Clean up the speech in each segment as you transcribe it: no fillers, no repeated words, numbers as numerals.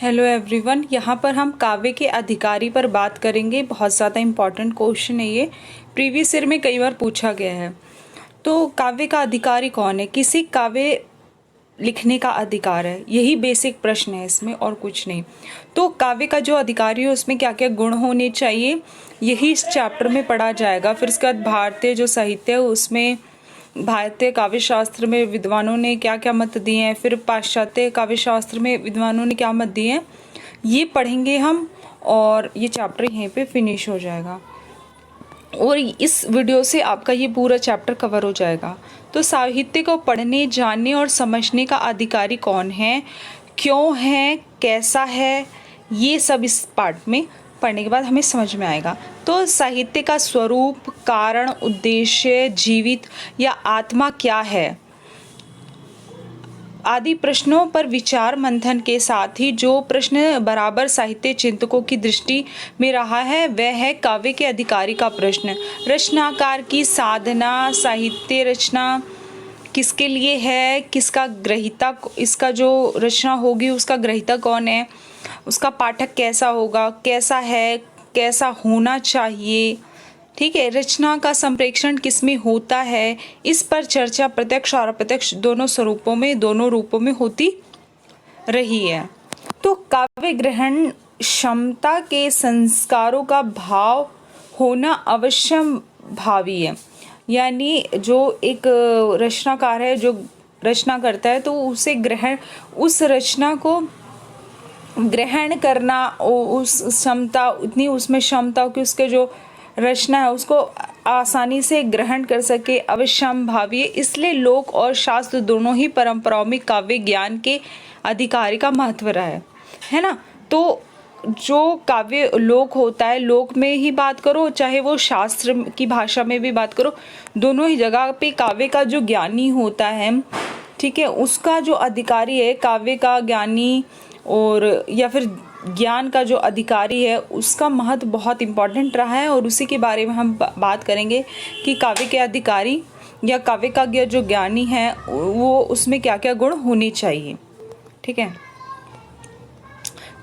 Hello everyone, यहाँ पर हम काव्य के अधिकारी पर बात करेंगे। बहुत ज़्यादा इम्पॉर्टेंट क्वेश्चन है ये, प्रीवियस ईयर में कई बार पूछा गया है। तो काव्य का अधिकारी कौन है? किसी काव्य लिखने का अधिकार है, यही बेसिक प्रश्न है इसमें और कुछ नहीं। तो काव्य का जो अधिकारी है उसमें क्या क्या गुण होने चाहिए, यही इस चैप्टर में पढ़ा जाएगा। फिर उसके बाद भारतीय जो साहित्य है उसमें भारतीय काव्य शास्त्र में विद्वानों ने क्या क्या मत दिए हैं, फिर पाश्चात्य काव्य शास्त्र में विद्वानों ने क्या मत दिए हैं, ये पढ़ेंगे हम और ये चैप्टर यहीं पे फिनिश हो जाएगा। और इस वीडियो से आपका ये पूरा चैप्टर कवर हो जाएगा। तो साहित्य को पढ़ने, जानने और समझने का अधिकारी कौन है, क्यों है, कैसा है, ये सब इस पार्ट में पढ़ने के बाद हमें समझ में आएगा। तो साहित्य का स्वरूप, कारण, उद्देश्य, जीवित या आत्मा क्या है आदि प्रश्नों पर विचार मंथन के साथ ही जो प्रश्न बराबर साहित्य चिंतकों की दृष्टि में रहा है वह है काव्य के अधिकारी का प्रश्न। रचनाकार की साधना, साहित्य रचना किसके लिए है, किसका ग्रहिता, इसका जो रचना होगी उसका ग्रहिता कौन है, उसका पाठक कैसा होगा, कैसा है, कैसा होना चाहिए, ठीक है, रचना का संप्रेषण किसमें होता है, इस पर चर्चा प्रत्यक्ष और अप्रत्यक्ष दोनों रूपों में होती रही है। तो काव्य ग्रहण क्षमता के संस्कारों का भाव होना अवश्य भावी है। यानी जो एक रचनाकार है, जो रचना करता है, तो उस रचना को ग्रहण करना, उस क्षमता, उतनी उसमें क्षमता कि उसके जो रचना है उसको आसानी से ग्रहण कर सके, अवश्यंभावी है। इसलिए लोक और शास्त्र दोनों ही परंपराओं में काव्य ज्ञान के अधिकारी का महत्व रहा है ना। तो जो काव्य लोक होता है, लोक में ही बात करो चाहे वो शास्त्र की भाषा में भी बात करो, दोनों ही जगह पे काव्य का जो ज्ञानी होता है, ठीक है, उसका जो अधिकारी है, काव्य का ज्ञानी और या फिर ज्ञान का जो अधिकारी है, उसका महत्व बहुत इम्पॉर्टेंट रहा है। और उसी के बारे में हम बात करेंगे कि काव्य के अधिकारी या काव्य का जो ज्ञानी है वो उसमें क्या क्या गुण होने चाहिए, ठीक है।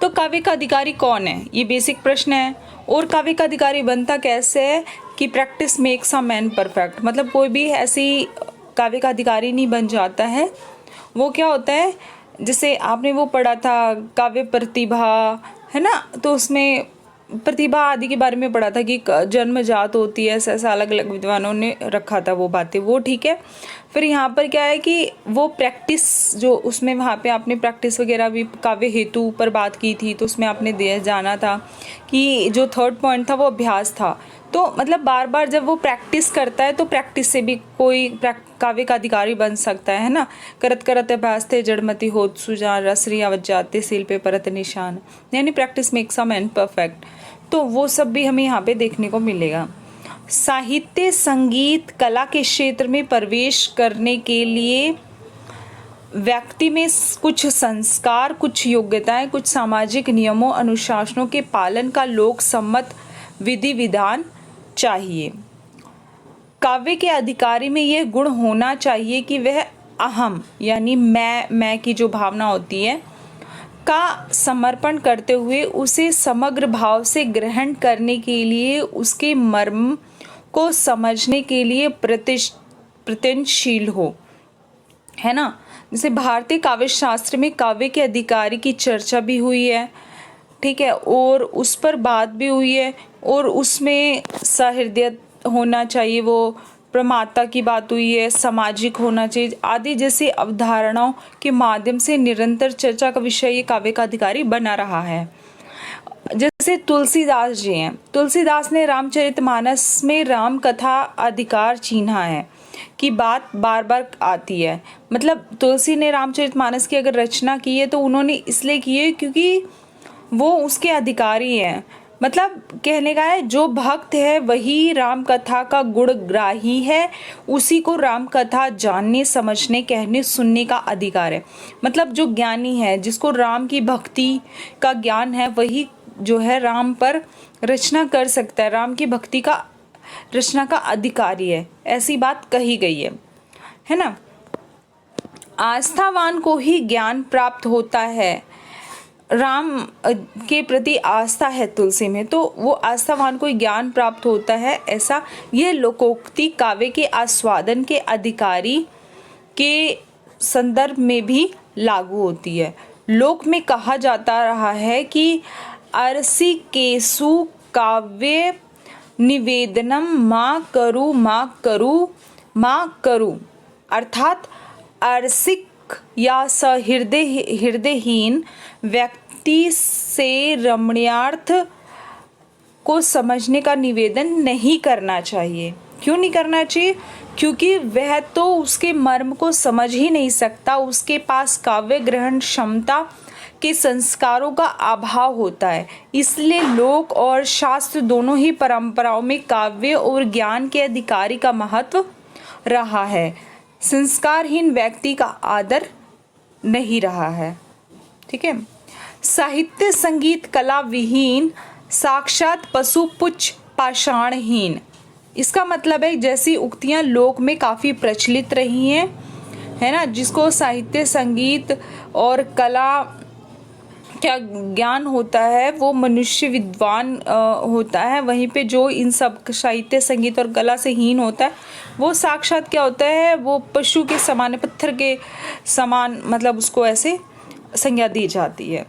तो काव्य का अधिकारी कौन है, ये बेसिक प्रश्न है। और काव्य का अधिकारी बनता कैसे है कि practice makes a man perfect, मतलब कोई भी ऐसी काव्य का अधिकारी नहीं बन जाता है। वो क्या होता है, जैसे आपने वो पढ़ा था काव्य प्रतिभा, है ना, तो उसमें प्रतिभा आदि के बारे में पढ़ा था कि जन्मजात होती है, ऐसा अलग अलग विद्वानों ने रखा था वो बातें, वो ठीक है। फिर यहाँ पर क्या है कि वो प्रैक्टिस जो उसमें वहाँ पे आपने प्रैक्टिस वगैरह भी काव्य हेतु पर बात की थी, तो उसमें आपने जाना था कि जो थर्ड पॉइंट था वो अभ्यास था। तो मतलब बार बार जब वो प्रैक्टिस करता है तो प्रैक्टिस से भी कोई काव्य का अधिकारी बन सकता है ना। करत करत अभ्यास थे जड़मति होत सुजान, रसरी आवत जाते सील पे परत निशान, यानी practice makes a man perfect. तो वो सब भी हमें यहाँ पे देखने को मिलेगा। साहित्य, संगीत, कला के क्षेत्र में प्रवेश करने के लिए व्यक्ति में कुछ संस्कार, कुछ योग्यताएं, कुछ सामाजिक नियमों, अनुशासनों के पालन का लोक सम्मत विधि विधान चाहिए। काव्य के अधिकारी में यह गुण होना चाहिए कि वह अहम यानी मैं की जो भावना होती है का समर्पण करते हुए उसे समग्र भाव से ग्रहण करने के लिए, उसके मर्म को समझने के लिए प्रयत्नशील हो, है ना। जैसे भारतीय काव्य शास्त्र में काव्य के अधिकारी की चर्चा भी हुई है, ठीक है, और उस पर बात भी हुई है, और उसमें सहृदय होना चाहिए, वो प्रमाता की बात हुई है, सामाजिक होना चाहिए आदि जैसी अवधारणाओं के माध्यम से निरंतर चर्चा का विषय ये काव्य का अधिकारी बना रहा है। जैसे तुलसीदास जी हैं, तुलसीदास ने रामचरितमानस में राम कथा अधिकार चिन्हा है कि बात बार बार आती है। मतलब तुलसी ने रामचरितमानस की अगर रचना की है तो उन्होंने इसलिए की है क्योंकि वो उसके अधिकारी हैं। मतलब कहने का है जो भक्त है वही राम कथा का गुणग्राही है, उसी को राम कथा जानने, समझने, कहने, सुनने का अधिकार है। मतलब जो ज्ञानी है, जिसको राम की भक्ति का ज्ञान है, वही जो है राम पर रचना कर सकता है, राम की भक्ति का रचना का अधिकारी है, ऐसी बात कही गई है ना। आस्थावान को ही ज्ञान प्राप्त होता है। राम के प्रति आस्था है तुलसी में, तो वो आस्थावान को ज्ञान प्राप्त होता है, ऐसा ये लोकोक्ति काव्य के आस्वादन के अधिकारी के संदर्भ में भी लागू होती है। लोक में कहा जाता रहा है कि अरसिकेषु काव्य निवेदनम माँ करू अर्थात अरसिक या हृदयहीन व्यक्ति से रमणीयार्थ को समझने का निवेदन नहीं करना चाहिए। क्यों नहीं करना चाहिए? क्योंकि वह तो उसके मर्म को समझ ही नहीं सकता, उसके पास काव्य ग्रहण क्षमता के संस्कारों का अभाव होता है। इसलिए लोक और शास्त्र दोनों ही परंपराओं में काव्य और ज्ञान के अधिकारी का महत्व रहा है, संस्कारहीन व्यक्ति का आदर नहीं रहा है। ठीक है। साहित्य संगीत कला विहीन साक्षात पशु पुच्छ पाषाणहीन। इसका मतलब है जैसी उक्तियां लोक में काफ़ी प्रचलित रही हैं, है ना, जिसको साहित्य संगीत और कला क्या ज्ञान होता है वो मनुष्य विद्वान होता है, वहीं पे जो इन सब साहित्य संगीत और कला से हीन होता है वो साक्षात क्या होता है, वो पशु के समान, पत्थर के समान, मतलब उसको ऐसे संज्ञा दी जाती है।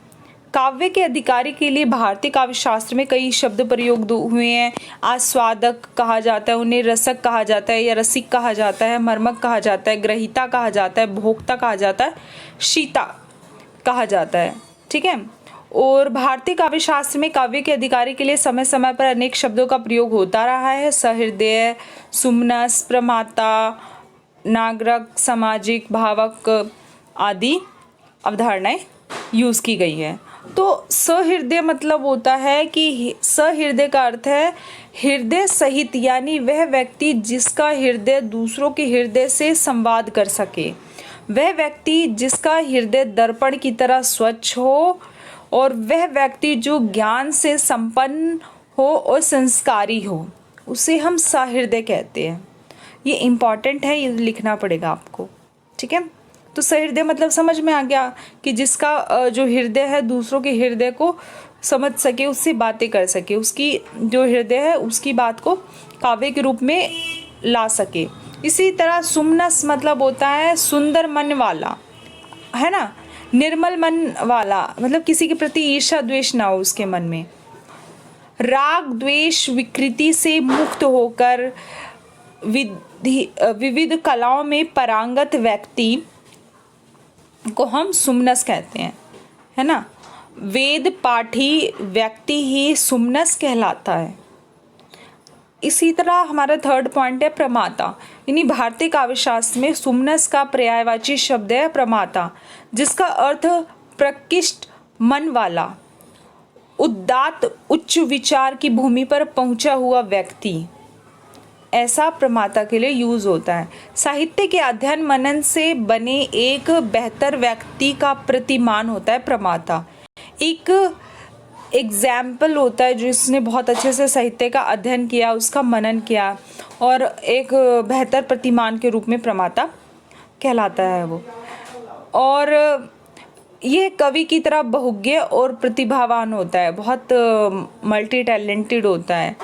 काव्य के अधिकारी के लिए भारतीय काव्य शास्त्र में कई शब्द प्रयोग हुए हैं। आस्वादक कहा जाता है, उन्हें रसक कहा जाता है या रसिक कहा जाता है, मर्मक कहा जाता है, ग्रहीता कहा जाता है, भोक्ता कहा जाता है, शीता कहा जाता है। ठीक है। और भारतीय काव्य शास्त्र में काव्य के अधिकारी के लिए समय समय पर अनेक शब्दों का प्रयोग होता रहा है। सहृदय, सुमनस, प्रमाता, नागरक, सामाजिक, भावक आदि अवधारणाएं यूज की गई है। तो सहृदय मतलब होता है कि सहृदय का अर्थ है हृदय सहित, यानी वह व्यक्ति जिसका हृदय दूसरों के हृदय से संवाद कर सके, वह व्यक्ति जिसका हृदय दर्पण की तरह स्वच्छ हो, और वह व्यक्ति जो ज्ञान से संपन्न हो और संस्कारी हो, उसे हम सहृदय कहते हैं। ये इम्पॉर्टेंट है, ये लिखना पड़ेगा आपको। ठीक है। तो सहृदय मतलब समझ में आ गया कि जिसका जो हृदय है दूसरों के हृदय को समझ सके, उससे बातें कर सके, उसकी जो हृदय है उसकी बात को काव्य के रूप में ला सके। इसी तरह सुमनस मतलब होता है सुंदर मन वाला, है ना, निर्मल मन वाला, मतलब किसी के प्रति ईर्ष्या द्वेष ना हो उसके मन में। राग द्वेष विकृति से मुक्त होकर विविध कलाओं में पारंगत व्यक्ति को हम सुमनस कहते हैं, है ना। वेद पाठी व्यक्ति ही सुमनस कहलाता है। इसी तरह हमारा थर्ड पॉइंट है प्रमाता, यानी भारतीय काव्य शास्त्र में सुमनस का पर्यायवाची शब्द है प्रमाता, जिसका अर्थ प्रकृष्ट मन वाला, उदात्त उच्च विचार की भूमि पर पहुंचा हुआ व्यक्ति, ऐसा प्रमाता के लिए यूज होता है। साहित्य के अध्ययन मनन से बने एक बेहतर व्यक्ति का प्रतिमान होता है प्रमाता। एक एग्जाम्पल होता है जिसने बहुत अच्छे से साहित्य का अध्ययन किया, उसका मनन किया, और एक बेहतर प्रतिमान के रूप में प्रमाता कहलाता है वो। और ये कवि की तरह बहुज्ञ और प्रतिभावान होता है, बहुत मल्टी टैलेंटेड होता है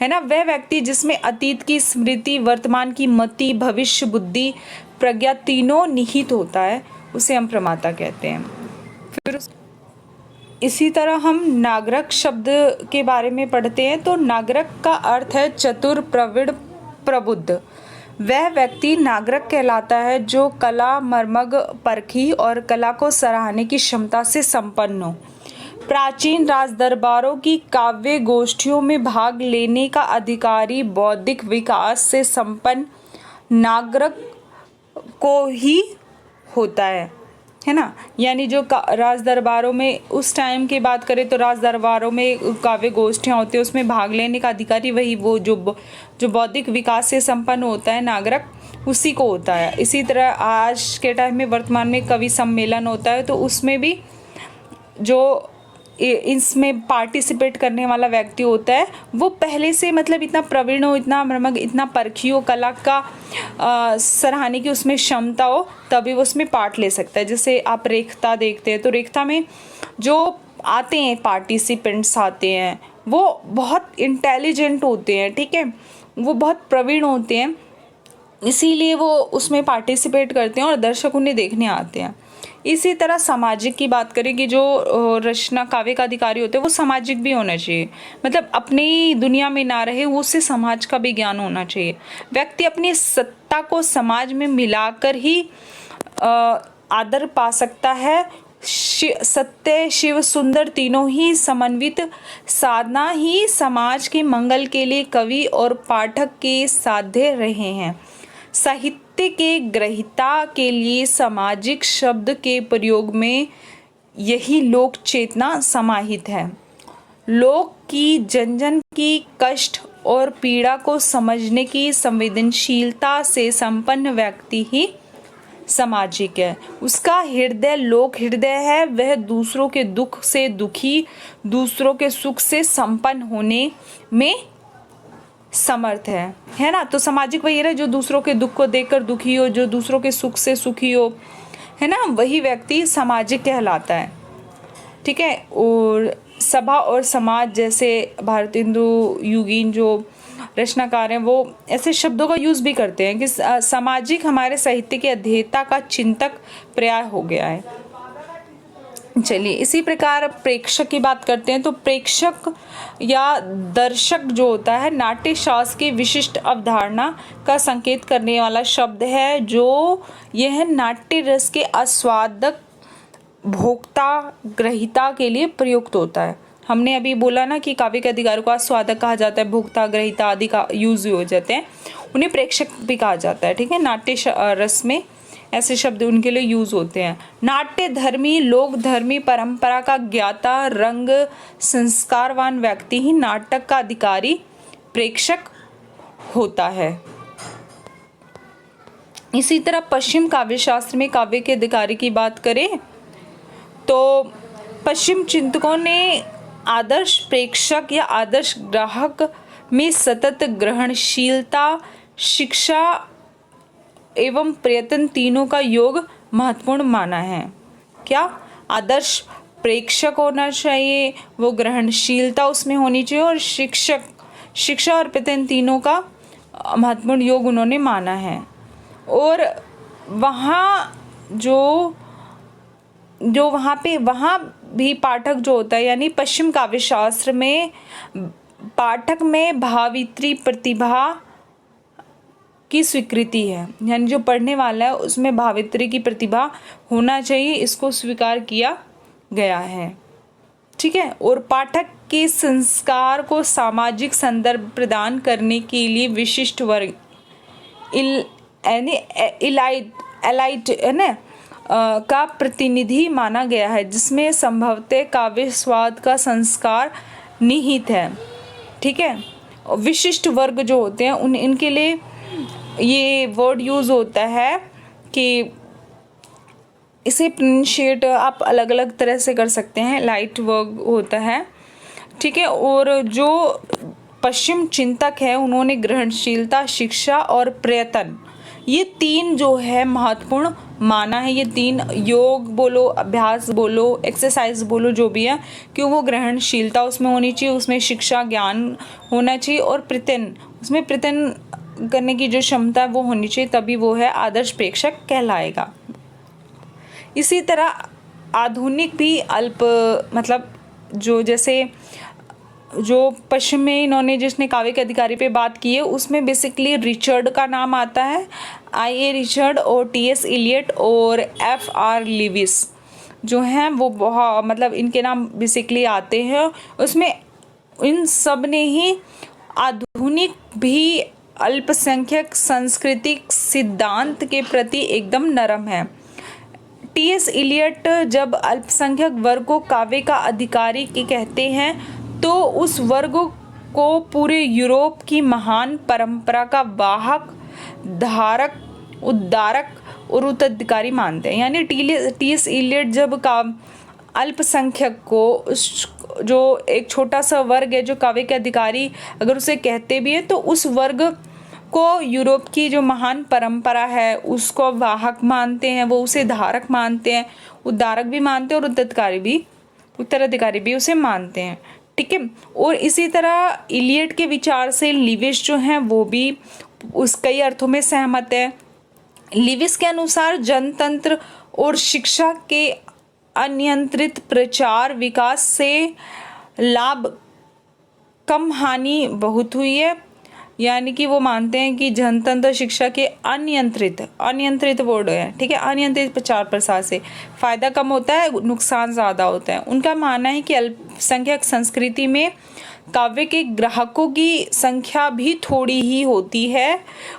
ना। वह व्यक्ति जिसमें अतीत की स्मृति, वर्तमान की मति, भविष्य बुद्धि, प्रज्ञा तीनों निहित होता है, उसे हम प्रमाता कहते हैं। फिर इसी तरह हम नागरक शब्द के बारे में पढ़ते हैं। तो नागरक का अर्थ है चतुर, प्रवीण, प्रबुद्ध। वह व्यक्ति नागरक कहलाता है जो कला मर्मज्ञ, परखी और कला को सराहने की क्षमता से संपन्न हो। प्राचीन राज दरबारों की काव्य गोष्ठियों में भाग लेने का अधिकारी बौद्धिक विकास से संपन्न नागरक को ही होता है ना। यानी जो राज दरबारों में उस टाइम की बात करें तो राज दरबारों में काव्य गोष्ठियाँ होती है, उसमें भाग लेने का अधिकारी वही वो जो बौद्धिक विकास से संपन्न होता है नागरक, उसी को होता है। इसी तरह आज के टाइम में वर्तमान में कवि सम्मेलन होता है, तो उसमें भी जो इसमें पार्टिसिपेट करने वाला व्यक्ति होता है वो पहले से मतलब इतना प्रवीण हो, इतना मर्मज्ञ, इतना परखी हो, कला का सराहने की उसमें क्षमता हो, तभी वो उसमें पार्ट ले सकता है। जैसे आप रेखता देखते हैं तो रेखता में जो आते हैं पार्टिसिपेंट्स आते हैं वो बहुत इंटेलिजेंट होते हैं, ठीक है, वो बहुत प्रवीण होते हैं, इसीलिए वो उसमें पार्टिसिपेट करते हैं और दर्शक उन्हें देखने आते हैं। इसी तरह सामाजिक की बात करें कि जो रचना काव्य का अधिकारी होते हैं वो सामाजिक भी होना चाहिए, मतलब अपनी दुनिया में ना रहे, वो उससे समाज का भी ज्ञान होना चाहिए। व्यक्ति अपनी सत्ता को समाज में मिलाकर ही आदर पा सकता है। सत्य शिव सुंदर तीनों ही समन्वित साधना ही समाज के मंगल के लिए कवि और पाठक के साध्य रहे हैं। साहित्य के ग्रहिता के लिए सामाजिक शब्द के प्रयोग में यही लोक चेतना समाहित है। लोक की जन जन की कष्ट और पीड़ा को समझने की संवेदनशीलता से संपन्न व्यक्ति ही सामाजिक है। उसका हृदय लोक हृदय है, वह दूसरों के दुख से दुखी, दूसरों के सुख से संपन्न होने में समर्थ है ना। तो सामाजिक वही है जो दूसरों के दुख को देखकर दुखी हो, जो दूसरों के सुख से सुखी हो, है ना, वही व्यक्ति सामाजिक कहलाता है, ठीक है। और सभा और समाज जैसे भारतेंदु युगीन जो रचनाकार हैं वो ऐसे शब्दों का यूज़ भी करते हैं कि सामाजिक हमारे साहित्य के अध्येता का चिंतक पर्याय हो गया है। चलिए इसी प्रकार प्रेक्षक की बात करते हैं। तो प्रेक्षक या दर्शक जो होता है नाट्य शास्त्र की विशिष्ट अवधारणा का संकेत करने वाला शब्द है, जो यह नाट्य रस के आस्वादक भोक्ता ग्रहिता के लिए प्रयुक्त होता है। हमने अभी बोला ना कि काव्य के अधिकारों को आस्वादक कहा जाता है, भोक्ता ग्रहिता आदि का यूज हो जाते हैं, उन्हें प्रेक्षक भी कहा जाता है, ठीक है। नाट्य रस में ऐसे शब्द उनके लिए यूज होते हैं। नाट्य धर्मी लोक धर्मी परंपरा का ज्ञाता रंग संस्कारवान व्यक्ति ही नाटक का अधिकारी प्रेक्षक होता है। इसी तरह पश्चिम काव्य शास्त्र में काव्य के अधिकारी की बात करें तो पश्चिम चिंतकों ने आदर्श प्रेक्षक या आदर्श ग्राहक में सतत ग्रहणशीलता, शिक्षा एवं प्रयत्न तीनों का योग महत्वपूर्ण माना है। क्या आदर्श प्रेक्षक होना चाहिए, वो ग्रहणशीलता उसमें होनी चाहिए और शिक्षा और प्रयत्न तीनों का महत्वपूर्ण योग उन्होंने माना है। और वहाँ वहाँ भी पाठक जो होता है, यानी पश्चिम काव्य शास्त्र में पाठक में भावित्री प्रतिभा की स्वीकृति है, यानी जो पढ़ने वाला है उसमें भावित्री की प्रतिभा होना चाहिए, इसको स्वीकार किया गया है, ठीक है। और पाठक के संस्कार को सामाजिक संदर्भ प्रदान करने के लिए विशिष्ट वर्ग एलाइट है ना का प्रतिनिधि माना गया है, जिसमें संभवतः काव्य स्वाद का संस्कार निहित है, ठीक है। विशिष्ट वर्ग जो होते हैं इनके लिए ये वर्ड यूज़ होता है कि इसे प्रोनाउंशिएट आप अलग अलग तरह से कर सकते हैं, लाइट वर्ग होता है, ठीक है। और जो पश्चिम चिंतक है उन्होंने ग्रहणशीलता, शिक्षा और प्रयत्न, ये तीन जो है महत्वपूर्ण माना है। ये तीन योग बोलो, अभ्यास बोलो, एक्सरसाइज बोलो, जो भी है, कि वो ग्रहणशीलता उसमें होनी चाहिए, उसमें शिक्षा ज्ञान होना चाहिए और प्रयत्न, उसमें प्रयत्न करने की जो क्षमता है वो होनी चाहिए, तभी वो है आदर्श प्रेक्षक कहलाएगा। इसी तरह आधुनिक भी मतलब जो जैसे जो पश्चिम में इन्होंने जिसने काव्य के अधिकारी पे बात की है उसमें बेसिकली रिचर्ड का नाम आता है, I.A. रिचर्ड और T.S. इलियट और F.R. लिविस जो हैं वो बहुत मतलब इनके नाम बेसिकली आते हैं। उसमें इन सब ने ही आधुनिक भी अल्पसंख्यक सांस्कृतिक सिद्धांत के प्रति एकदम नरम है। T.S. इलियट जब अल्पसंख्यक वर्ग को काव्य का अधिकारी की कहते हैं तो उस वर्ग को पूरे यूरोप की महान परंपरा का वाहक, धारक, उद्धारक और उत्तराधिकारी मानते हैं। यानी T.S. इलियट जब अल्पसंख्यक को, उस जो एक छोटा सा वर्ग है जो काव्य के अधिकारी अगर उसे कहते भी हैं तो उस वर्ग को यूरोप की जो महान परंपरा है उसको वाहक मानते हैं, वो उसे धारक मानते हैं, उद्धारक भी मानते हैं और उत्तराधिकारी भी उसे मानते हैं। ठीक है। और इसी तरह इलियट के विचार से लिविस जो हैं वो भी उस कई अर्थों में सहमत है। लिविस के अनुसार जनतंत्र और शिक्षा के अनियंत्रित प्रचार विकास से लाभ कम हानि बहुत हुई है। यानी कि वो मानते हैं कि जनतंत्र शिक्षा के अनियंत्रित वर्ड है, ठीक है, अनियंत्रित प्रचार प्रसार से फायदा कम होता है, नुकसान ज़्यादा होता है। उनका मानना है कि अल्पसंख्यक संस्कृति में काव्य के ग्राहकों की संख्या भी थोड़ी ही होती है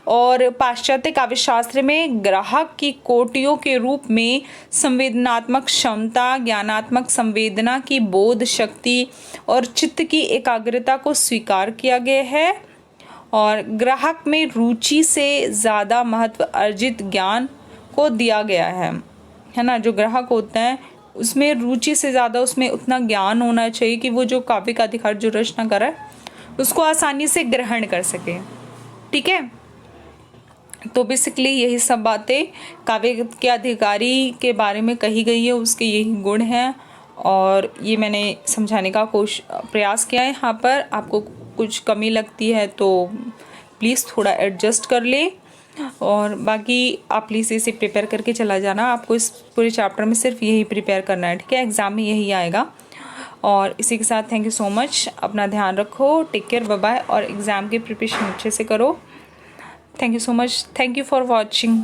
और पाश्चात्य काव्य शास्त्र में ग्राहक की कोटियों के रूप में संवेदनात्मक क्षमता, ज्ञानात्मक संवेदना की बोध शक्ति और चित्त की एकाग्रता को स्वीकार किया गया है और ग्राहक में रुचि से ज़्यादा महत्व अर्जित ज्ञान को दिया गया है ना। जो ग्राहक होता है उसमें रुचि से ज़्यादा उसमें उतना ज्ञान होना चाहिए कि वो जो काव्य का अधिकार जो रचना कर रहा है उसको आसानी से ग्रहण कर सके। ठीक है। तो बेसिकली यही सब बातें काव्य के अधिकारी के बारे में कही गई है, उसके यही गुण हैं और ये मैंने समझाने का प्रयास किया है। यहाँ पर आपको कुछ कमी लगती है तो प्लीज़ थोड़ा एडजस्ट कर ले और बाकी आप प्लीज़ इसे प्रिपेयर करके चला जाना। आपको इस पूरे चैप्टर में सिर्फ यही प्रिपेयर करना है, ठीक है, एग्ज़ाम में यही आएगा। और इसी के साथ थैंक यू सो मच, अपना ध्यान रखो, टेक केयर, बाय बाय और एग्ज़ाम की प्रिपरेशन अच्छे से करो। Thank you so much, thank you for watching.